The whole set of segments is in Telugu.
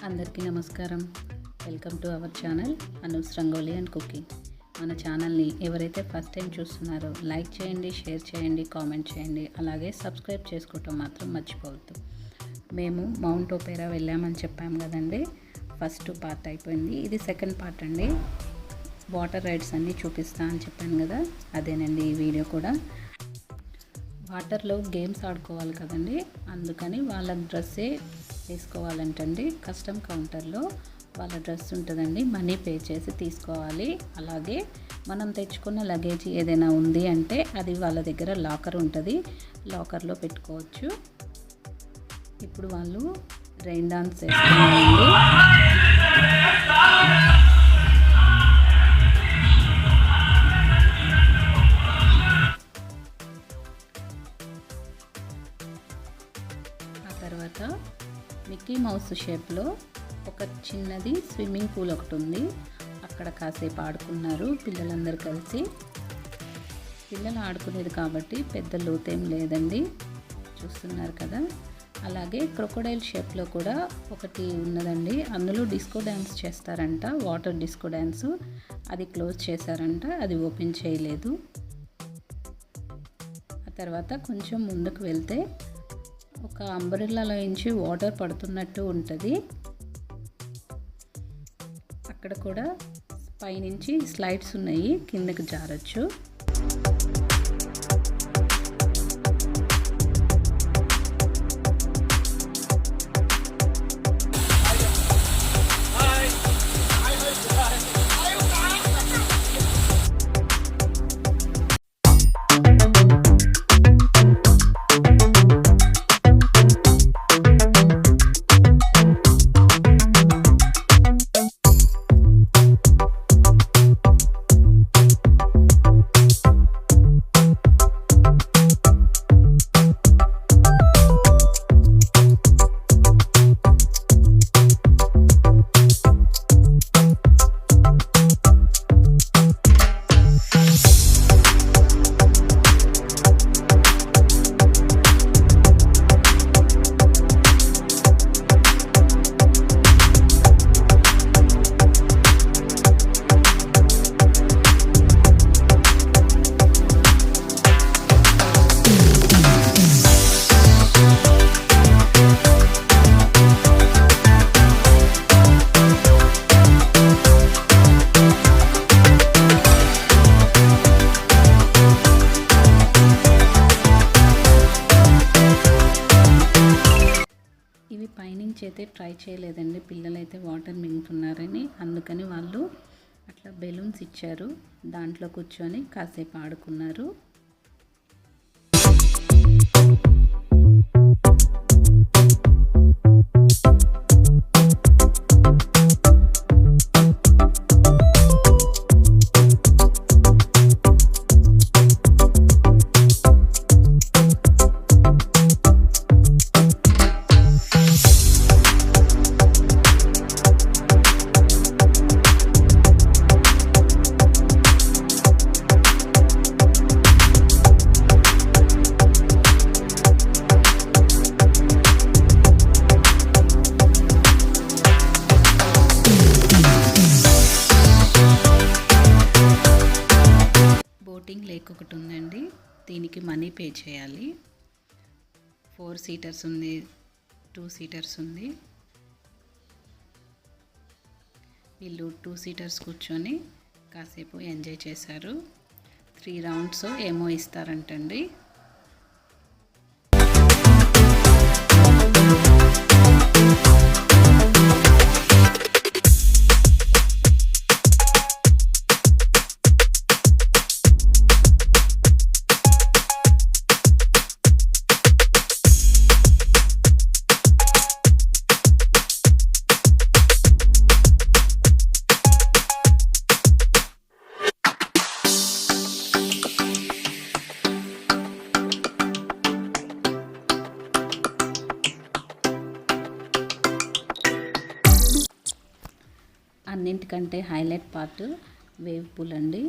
అందరికీ నమస్కారం. Welcome to our channel Anu's rangoli and cooking. మన ఛానల్ని ఎవరైతే ఫస్ట్ టైం చూస్తున్నారో లైక్ చేయండి, షేర్ చేయండి, కామెంట్ చేయండి. అలాగే సబ్స్క్రైబ్ చేసుకోవటం మాత్రం మర్చిపోవద్దు. మేము మౌంట్ ఒపేరా వెళ్ళామని చెప్పాము కదండి. ఫస్ట్ పార్ట్ అయిపోయింది. ఇది సెకండ్ పార్ట్ అండి. వాటర్ రైడ్స్ అన్నీ చూపిస్తా అని చెప్పాను కదా, అదేనండి ఈ వీడియో కూడా. వాటర్లో గేమ్స్ ఆడుకోవాలి కదండి, అందుకని వాళ్ళ డ్రెస్సే తీసుకోవాలంటండి. కస్టమ్ కౌంటర్లో వాళ్ళ డ్రెస్ ఉంటుందండి, మనీ పే చేసి తీసుకోవాలి. అలాగే మనం తెచ్చుకున్న లగేజ్ ఏదైనా ఉంది అంటే అది వాళ్ళ దగ్గర లాకర్ ఉంటుంది, లాకర్లో పెట్టుకోవచ్చు. ఇప్పుడు వాళ్ళు రెయిన్ డాన్స్ చేస్తున్నారండి. తర్వాత మిక్కీ మౌస్ షేప్లో ఒక చిన్నది స్విమ్మింగ్ పూల్ ఒకటి ఉంది. అక్కడ కాసేపు ఆడుకున్నారు పిల్లలందరూ కలిసి. పిల్లలు ఆడుకునేది కాబట్టి పెద్ద లోతేం లేదండి, చూస్తున్నారు కదా. అలాగే క్రొకోడైల్ షేప్లో కూడా ఒకటి ఉన్నదండి. అందులో డిస్కో డ్యాన్స్ చేస్తారంట, వాటర్ డిస్కో డ్యాన్సు. అది క్లోజ్ చేశారంట, అది ఓపెన్ చేయలేదు. ఆ తర్వాత కొంచెం ముందుకు వెళ్తే ఒక అంబ్రెల్లాలో నుంచి వాటర్ పడుతున్నట్టు ఉంటుంది. అక్కడ కూడా పైనుంచి స్లైడ్స్ ఉన్నాయి, కిందకి జారచ్చు. ఇవి పైనుంచి అయితే ట్రై చేయలేదండి, పిల్లలైతే వాటర్ మింగుతున్నారని. అందుకని వాళ్ళు అట్లా బెలూన్స్ ఇచ్చారు, దాంట్లో కూర్చొని కాసేపు ఆడుకున్నారు. బోటింగ్ లేక్ ఒకటి ఉందండి, దీనికి మనీ పే చేయాలి. 4 సీటర్స్ ఉంది, 2 సీటర్స్ ఉంది. వీళ్ళు 2 సీటర్స్ కూర్చొని కాసేపు ఎంజాయ్ చేశారు. 3 రౌండ్స్ ఏమో ఇస్తారంటండి. అన్నింటికంటే హైలైట్ పార్ట్ వేవ్ పూల్ అండి.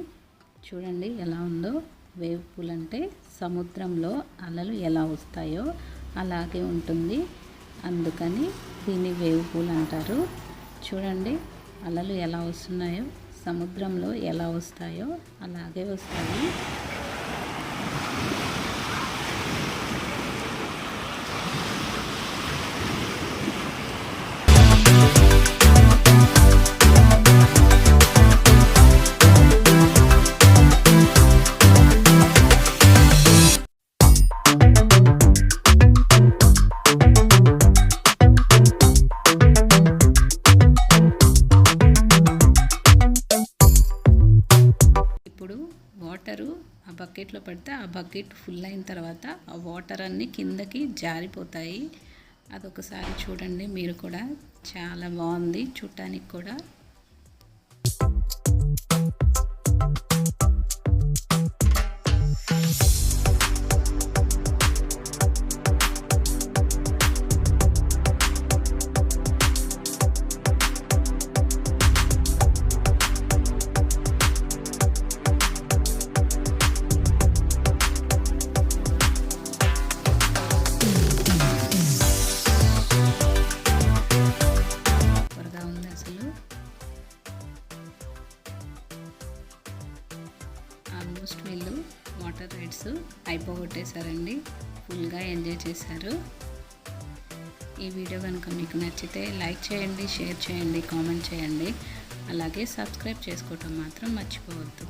చూడండి ఎలా ఉందో. వేవ్ పూల్ అంటే సముద్రంలో అలలు ఎలా వస్తాయో అలాగే ఉంటుంది. అందుకని దీన్ని వేవ్ పూల్ అంటారు. చూడండి అలలు ఎలా వస్తున్నాయో, సముద్రంలో ఎలా వస్తాయో అలాగే వస్తాయి. వాటరు ఆ బకెట్లో పడితే ఆ బకెట్ ఫుల్ అయిన తర్వాత ఆ వాటర్ అన్నీ కిందకి జారిపోతాయి. అదొకసారి చూడండి మీరు కూడా, చాలా బాగుంది చూడటానికి కూడా. ఆల్మోస్ట్ వీళ్ళు వాటర్ రైడ్స్ అయిపోగొట్టేశారండి, ఫుల్గా ఎంజాయ్ చేశారు. ఈ వీడియో కనుక మీకు నచ్చితే లైక్ చేయండి, షేర్ చేయండి, కామెంట్ చేయండి. అలాగే సబ్స్క్రైబ్ చేసుకోవటం మాత్రం మర్చిపోవద్దు.